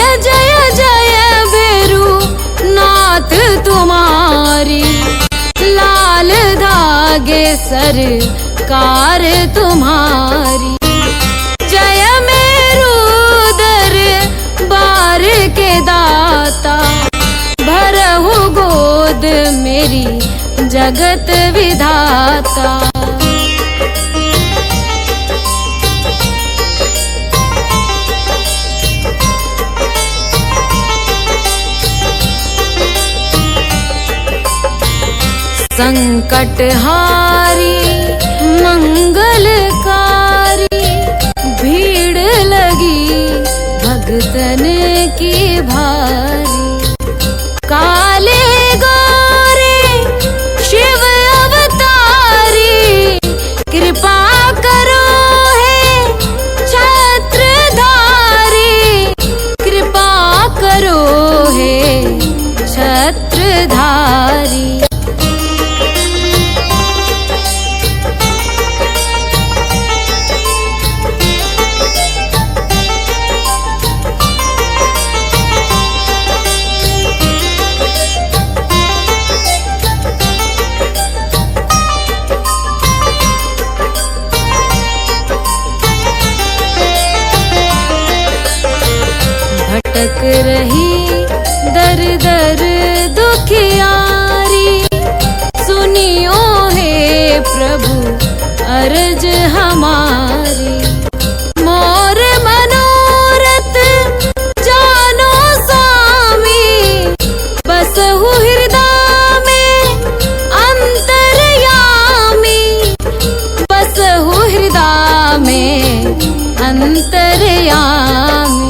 जय जय जय भैरू नाथ तुम्हारी, लाल धागे सरकार तुम्हारी। जय मेरू दरबार के दाता, भरहु गोद मेरी जगत विधाता। संकटहारी मंगलकारी, भीड़ लगी भगतन की भारी। काले गोरे शिव अवतारी, कृपा करो हे छत्रधारी, कृपा करो हे छत्रधारी। भटक रही दर दर दुखियारी, सुनियो हे प्रभु अर्ज हमारी। मोर मनोरथ जानो स्वामी, बसहु हृदय में अंतर्यामी, बसहु हृदय में अंतर्यामी।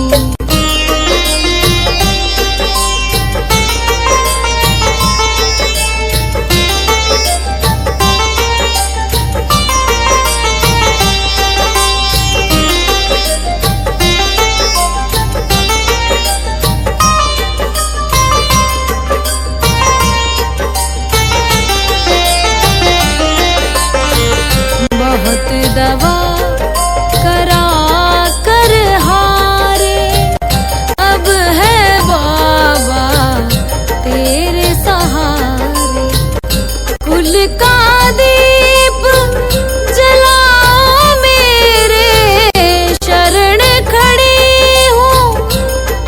बहुत दवा करा कर हारे, अब है बाबा तेरे सहारे। कुल का दीप जलाओ मेरे, शरण खड़ी हूँ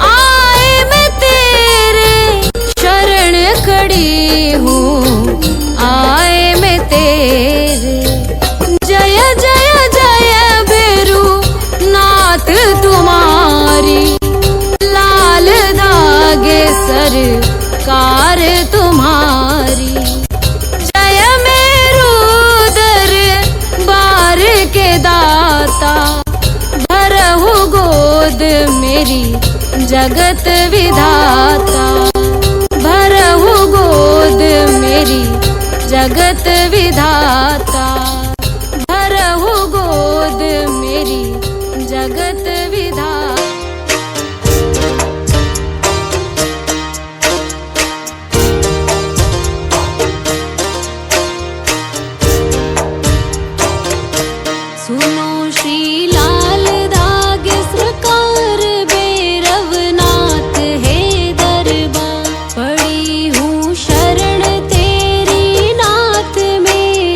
आए मैं तेरे, शरण खड़ी हूँ आए मैं तेरे। जय जय जय भैरू नाथ तुम्हारी, लाल धागे सरकार तुम्हारी। जय मेरू दरबार के दाता, भरहु गोद मेरी जगत विधाता, भरहु गोद मेरी जगत विधाता, भरहु गोद मेरी जगत विधाता। सुनो श्री लाल धागे सरकार, भैरवनाथ है दरबार। पड़ी हूँ शरण तेरी नाथ मेरे,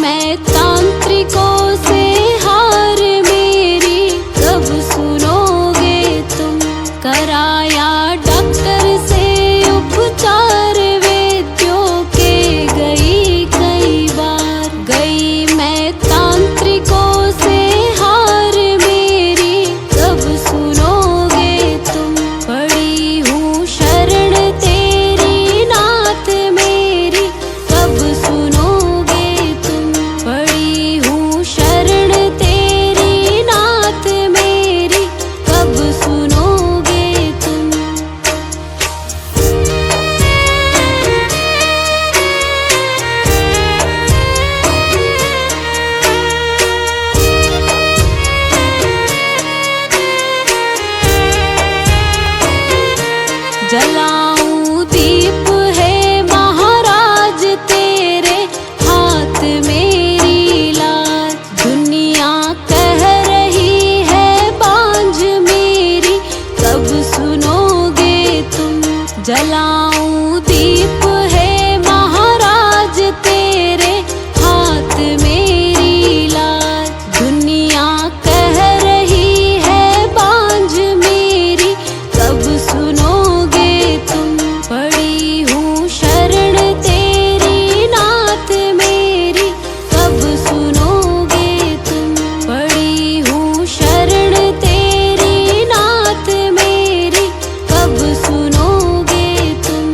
मैं तांत्रिकों से हार मेरी, कब सुनोगे तुम। कराया डॉक्टर से उपचार वैद्यों के, गई कई बार। गई मैं तांत्रिकों से हार मेरी, कब सुनोगे तुम। पड़ी हूँ शरण तेरी नाथ मेरी, कब सुनोगे तुम। पड़ी हूँ शरण तेरी नाथ मेरी, कब सुनोगे तुम। जलाऊं दीप है महाराज तेरे हाथ मेरी लाज। दुनिया कह रही है बांझ मेरी, कब सुनोगे तुम। जलाऊं दीप है महाराज तेरे हाथ मेरी लाज। दुनिया कह रही है बांझ मेरी, कब सुनोगे तुम। पड़ी हूँ शरण तेरी नाथ मेरी, कब सुनोगे तुम। पड़ी हूँ शरण तेरी नाथ मेरी, कब सुनोगे तुम।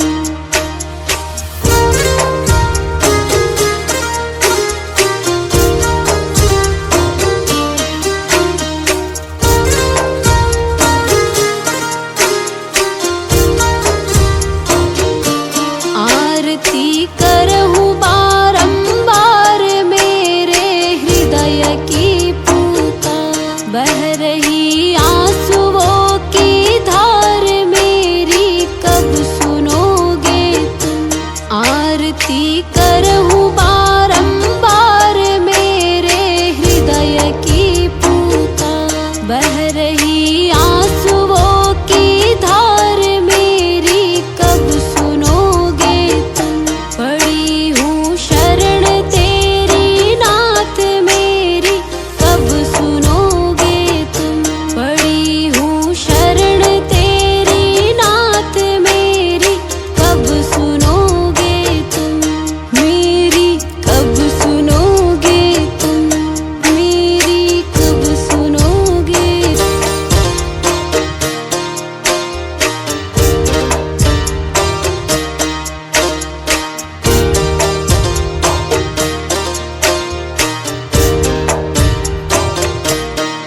आरती करहूँ बारंबार मेरे हृदय की पूता। बह रही आंसुओं की धार मेरी, कब सुनोगे तुम। आरती करहूँ बारंबार मेरे हृदय की पूता। बह रही आंसुओं की धार मेरी, कब सुनोगे तुम। पड़ी हूँ शरण तेरी नाथ मेरी, कब सुनोगे तुम। पड़ी हूँ शरण तेरी नाथ मेरी, कब सुनोगे तुम। मेरी कब सुनोगे तुम। मेरी कब सुनोगे।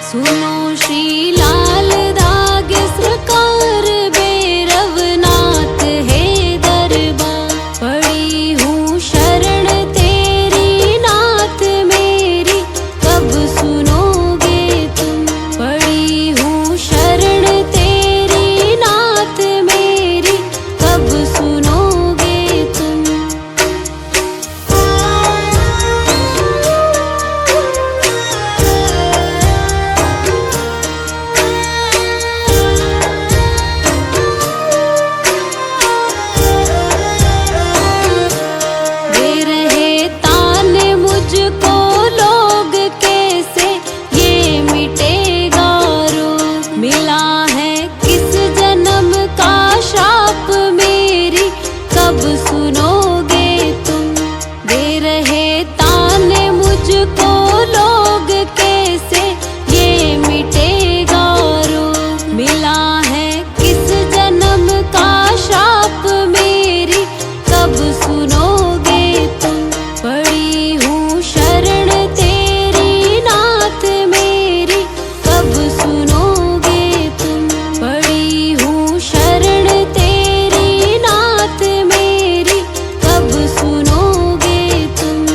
सुनो श्री लाल दाग सरकार भैरवनाथ है दरबार। पड़ी हूँ शरण तेरी नाथ मेरी, कब सुनोगे तुम। पड़ी हूँ शरण तेरी नाथ मेरी, कब सुनोगे तुम। दे रहे ताने मुझको लोग कैसे, ये मिटेगा रोग। मिला है किस जन्म का श्राप मेरी, कब सुनोगे तुम। दे रहे ताने मुझको लोग कैसे, ये मिटेगा रोग। मिला है किस जन्म का श्राप मेरी, कब सुनोगे तुम। पड़ी हूँ शरण तेरी नाथ मेरी, कब सुनोगे तुम। पड़ी हूँ शरण तेरी नाथ मेरी, कब सुनोगे तुम।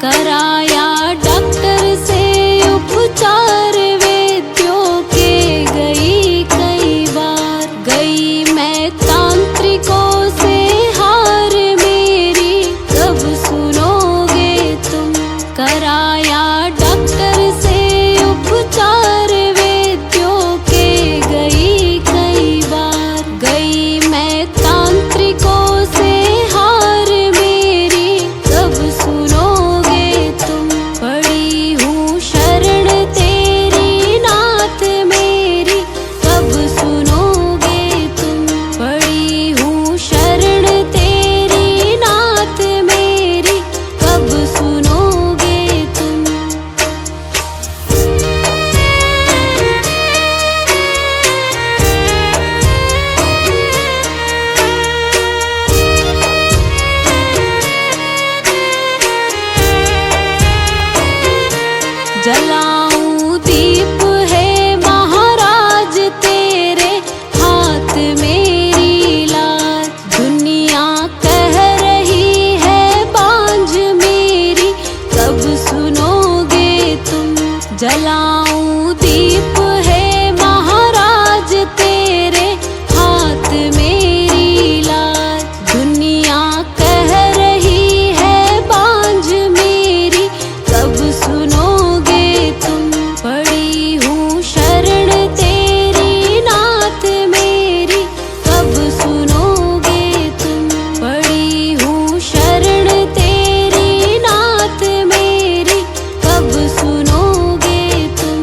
कराया डॉक्टर से उपचार वैद्यों के, गई कई बार। गई मैं तांत्रिकों से हार मेरी, कब सुनोगे तुम। कराया डॉक्टर से उपचार वैद्यों के गई कई बार। गई मैं तांत्रिकों से हार मेरी, कब सुनोगे तुम। पड़ी हूँ शरण तेरी नाथ मेरी, कब सुनोगे तुम। पड़ी हूँ शरण तेरी नाथ मेरी, कब सुनोगे तुम। जलाऊं दीप है महाराज तेरे हाथ मेरी लाज। दुनिया कह रही है बांझ मेरी, कब सुनोगे तुम। जलाऊं दीप है महाराज तेरे हाथ मेरी लाज। दुनिया कह रही है बांझ मेरी, कब सुनोगे तुम। पड़ी हूँ शरण तेरी नाथ मेरी, कब सुनोगे तुम। पड़ी हूँ शरण तेरी नाथ मेरी, कब सुनोगे तुम।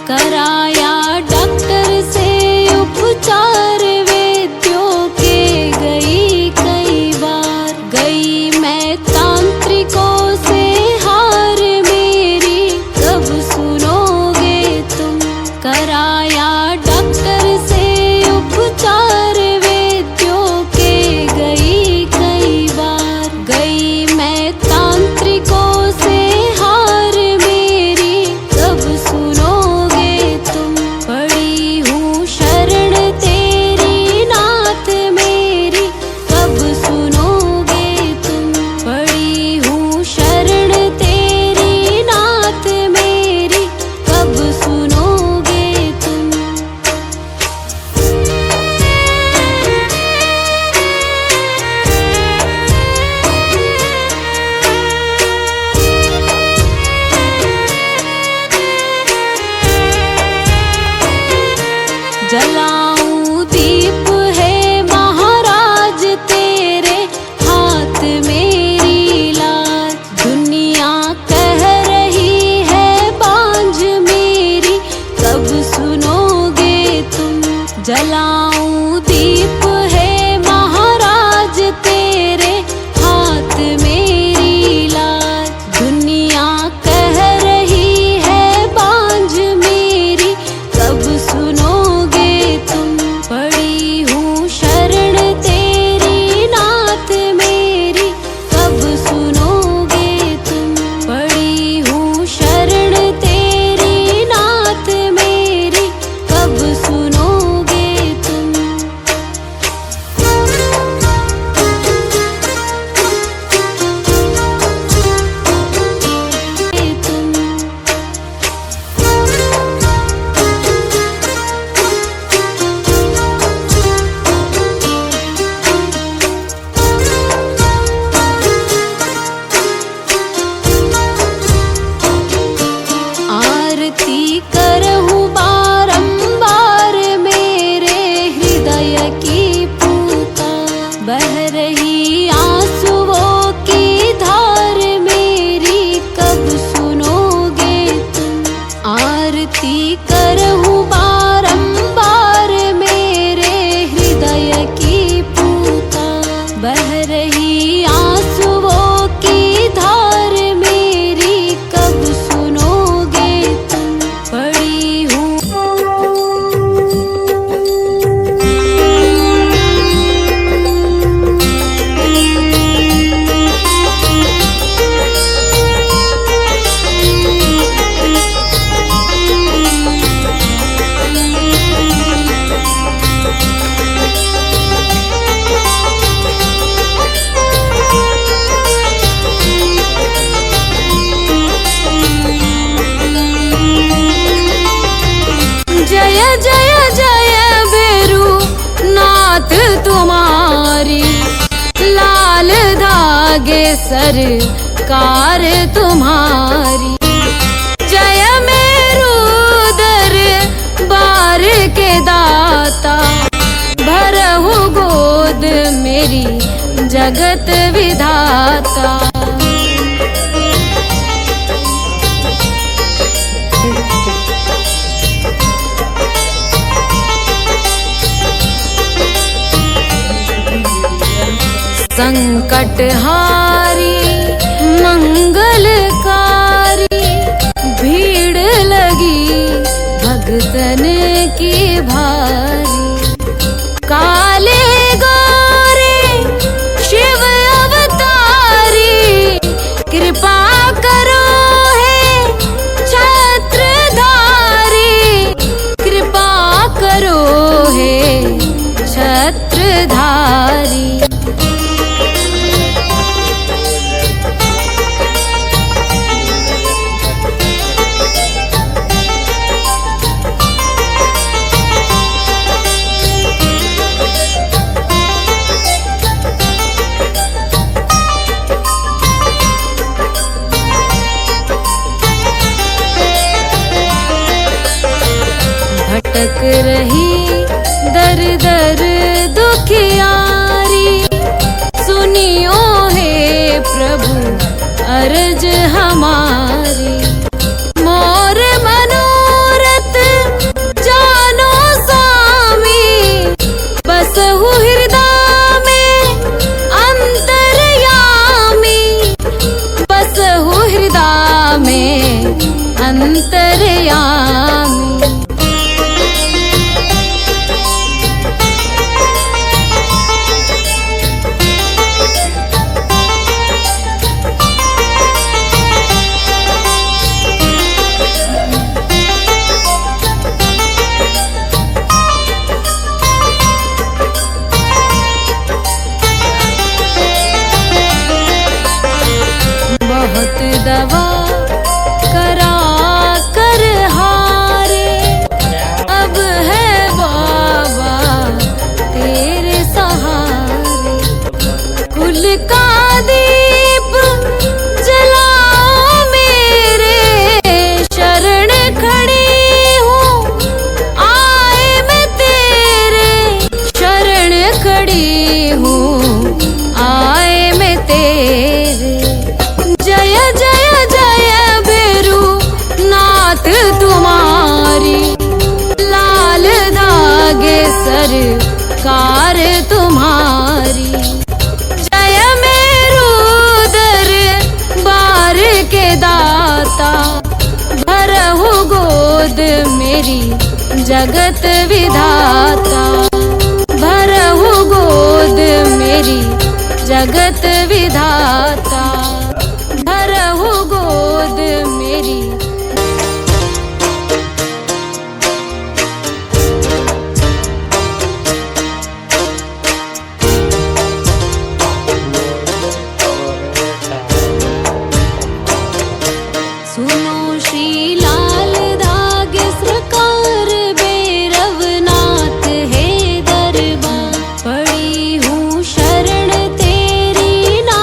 कराया डॉक्टर से उपचार वैद्यों के गई कई बार, गई मैं तांत्रिकों से हार मेरी कब सुनोगे तुम। कराया डॉक्टर से उपचार वैद्यों के गई कई बार, गई मैं तांत्रिकों से हार मेरी कब सुनोगे तुम। पड़ी हूँ शरण तेरी नाथ मेरी कब सुनोगे तुम। पड़ी हूँ शरण तेरी नाथ मेरी कब सुनोगे तुम। जलाऊं दीप है महाराज तेरे हाथ मेरी लाज। दुनिया कह रही है बांझ मेरी कब सुनोगे तुम। जलाऊं दीप है महाराज तेरे हाथ मेरी लाज। दुनिया कह रही है बांझ मेरी कब सुनोगे तुम। पड़ी हूँ शरण तेरी नाथ मेरी कब सुनोगे तुम। पड़ी हूँ शरण तेरी नाथ मेरी कब सुनोगे तुम। आरती करहूँ बारंबार मेरे हृदय की पुकार। बह रही आंसुओं की धार मेरी कब सुनोगे तुम। आरती करहूँ बारंबार मेरे हृदय की पुकार। बह रही आंसुओं की धार मेरी कब सुनोगे तुम। पड़ी हूँ जय जय जय भैरू नाथ तुम्हारी। लाल धागे सरकार तुम्हारी। जय मेरू दरबार के दाता। भरहु गोद मेरी जगत विधाता। संकटहारी मंगलकारी। भीड़ लगी भगतन की भारी। काले गोरे शिव अवतारी। कृपा करो हे छत्रधारी। कृपा करो हे छत्रधारी। भटक रही दर दर दुखियारी। सुनियो हे प्रभु अर्ज हमारी। मोर मनोरथ सरकार तुम्हारी। जय मेरू दरबार के दाता, भरहु गोद मेरी जगत विधाता। भरहु गोद मेरी जगत विधाता, भरहु गोद मेरी। सुनो श्री लाल दाग सरकार, भैरवनाथ है दरबार। पड़ी हूँ शरण तेरी ना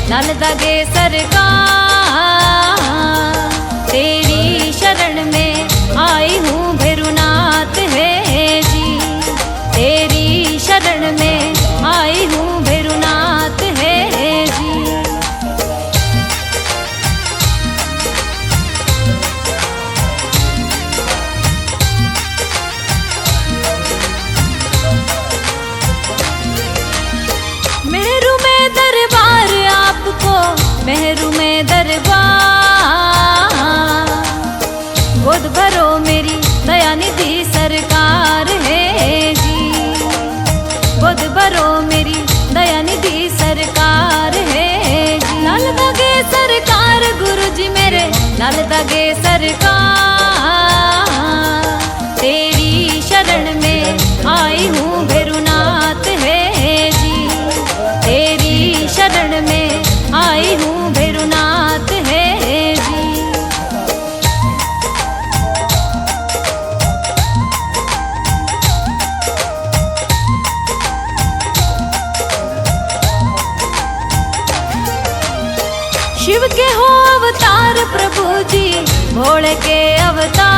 लाल दागे सरकार, तेरी शरण में आई हूँ भैरुनाथ है जी, तेरी शरण में आई हूँ भैरुनाथ है जी। मेरू में दरबार आपको, मेरू में दरबार, गोद भरो मेरी दया निधि सरकार है जी, गोद भरो मेरी दया निधि सरकार है जी। लाल दागे सरकार गुरु जी मेरे, लाल दागे सरकार, तेरी शरण में आई हूँ भैरुनाथ है जी, तेरी शरण में आई हूँ भैरुनाथ है जी। शिव के हो अवतार प्रभु जी, भोले के अवतार,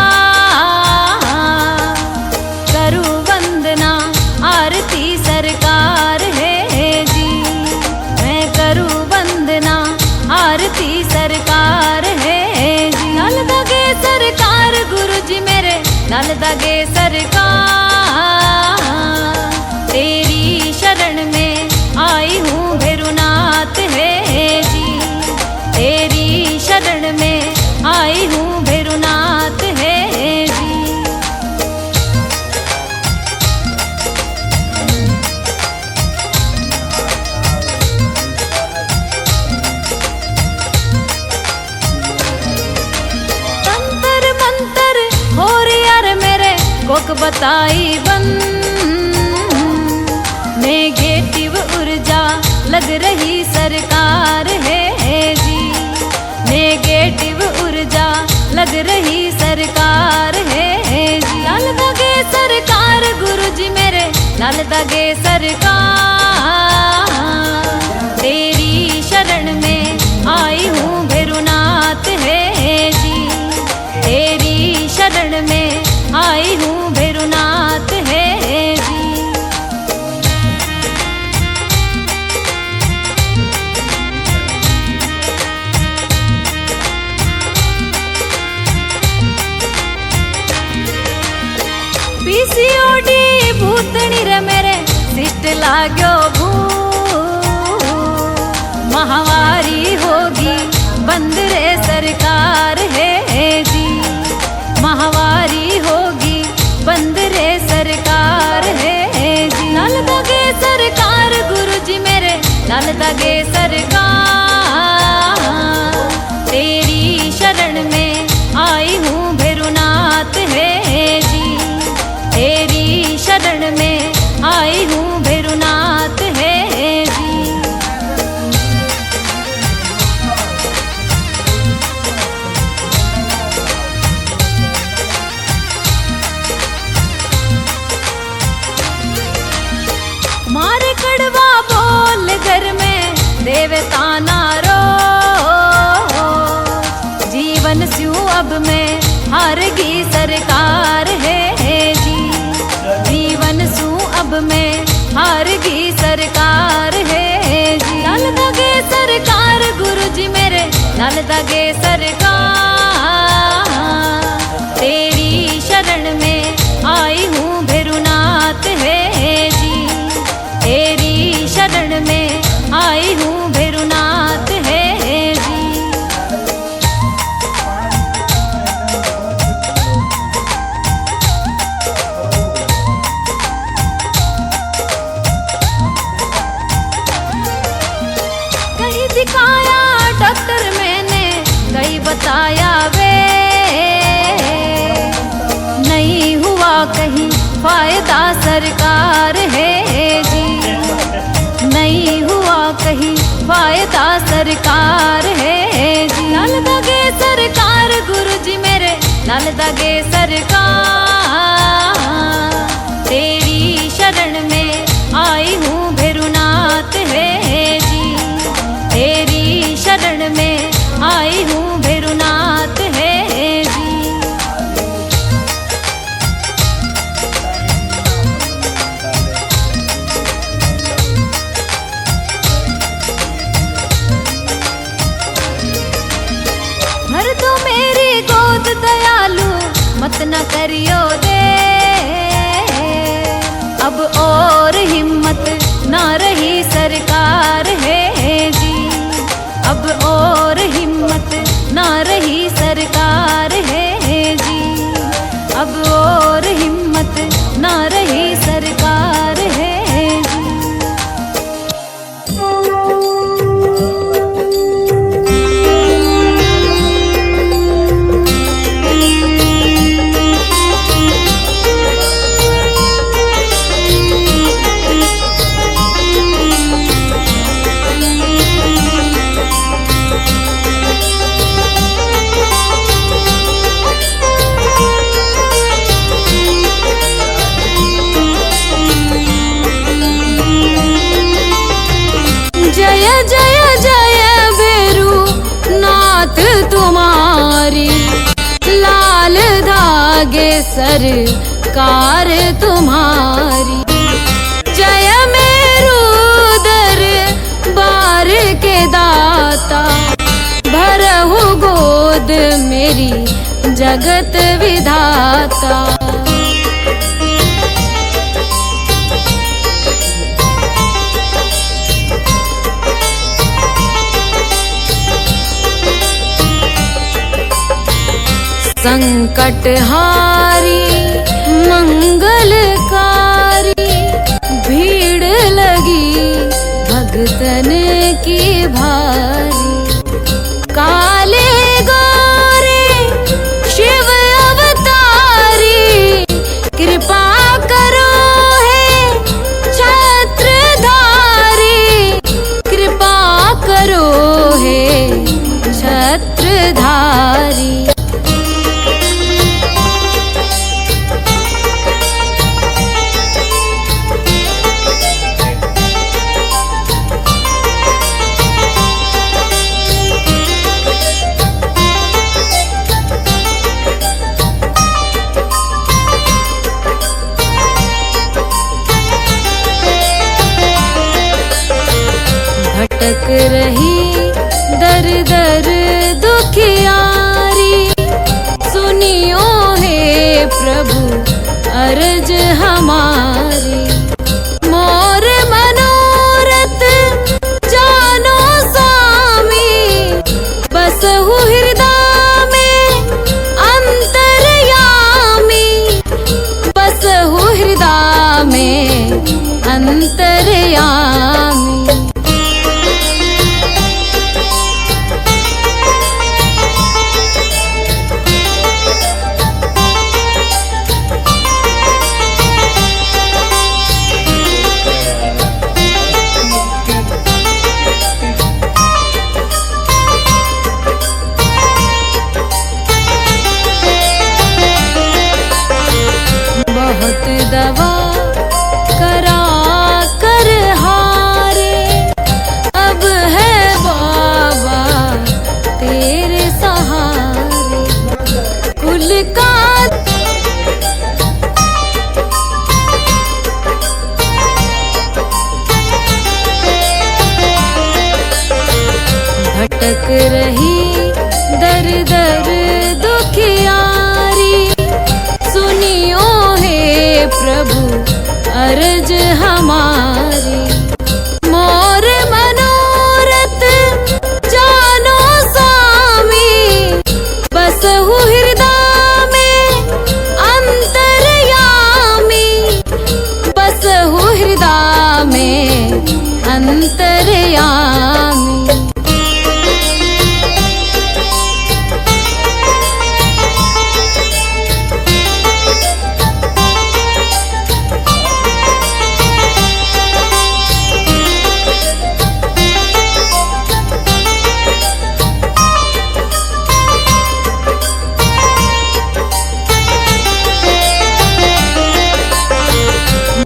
करूँ वंदना आरती सरकार है जी, मैं करूँ वंदना आरती सरकार है जी। लाल दागे सरकार गुरु जी मेरे, लाल दागे सरकार, तेरी शरण में आई हूँ भैरुनाथ है जी, तेरी शरण में आई हूँ भैरुनाथ है जी। तंत्र मंत्र हो रही यार मेरे, कोक बताई बंद, नेगेटिव ऊर्जा लग रही सरकार है जी, नेगेटिव ऊर्जा लग रही सरकार है जी। लाल दागे सरकार गुरु जी मेरे, लाल दागे सरकार, तेरी शरण में आई हूँ भैरुनाथ है जी, तेरी शरण में आई हूँ भैरुनाथ है जी। पीसीओडी भूतनी रे मेरे, सिस्ट लाग्यो भू, महावारी होगी बंद रे सरकार है जी, महावारी होगी बंद रे सरकार है जी। लाल दागे सरकार गुरु जी मेरे, लाल दागे सरकार, तेरी शरण में आई हूँ भैरुनाथ है जी, तेरी शरण में आई हूँ भैरुनाथ है जी। मारे कड़वा बोल घर में देवता नारो, जीवन स्यू अब में हारगी सरकार है जी, जीवन सू अब में हारगी सरकार है जी। लाल दागे सरकार गुरु जी मेरे, लाल दागे सरकार, तेरी शरण में आई हूँ भैरुनाथ है जी, तेरी शरण में आई हूँ भैरुनाथ है जी। कहीं दिखाया डॉक्टर मैंने, कहीं बताया वे, नहीं हुआ कहीं फायदा सरकार है जी, नहीं हुआ कहीं फायदा सरकार है जी। लाल दागे सरकार गुरु जी मेरे, लाल दागे सरकार, तेरी शरण में आई हूँ भैरुनाथ है जी, तेरी मत न करियो दे, अब और हिम्मत ना रही सरकार है जी, अब और हिम्मत ना रही सरकार है जी, अब और हिम्मत ना रही सरकार है जी। जय जय जय बेरू नाथ तुम्हारी, लाल धागे सरकार तुम्हारी। जय मेरू दरबार के दाता, भरहु गोद मेरी जगत विधाता। संकटहारी मंगलकारी, भीड़ लगी भगतन की भारी। काले गोरे शिव अवतारी, कृपा करो है छत्रधारी, कृपा करो है छत्रधारी। भटक रही दर दर दुखियारी, सुनियो हे प्रभु अर्ज हमारी। मोर मनोरथ जानो स्वामी, बसहु हृदय में अंतर्यामी, बसहु हृदय में अंतर्यामी। बहुत दवा करा कर हारे, अब है बाबा तेरे सहारे। कुल का भटक रही दर दर दुखियारी, सुनियो हे प्रभु अर्ज हमारी। मोर मनोरथ जानो स्वामी, बसहु हृदय में अंतर्यामी, बसहु हृदय में अंतर्यामी।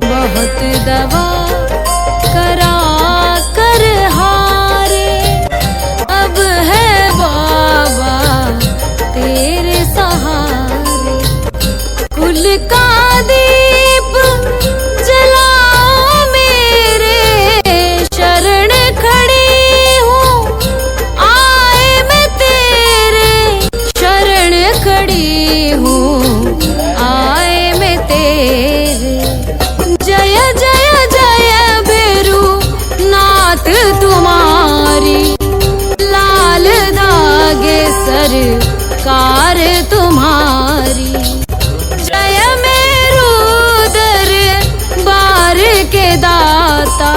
बहुत दवा करा कर हारे, साथ तुम्हारी, लाल दागे सरकार तुम्हारी। जय मेरु दरबार के दाता,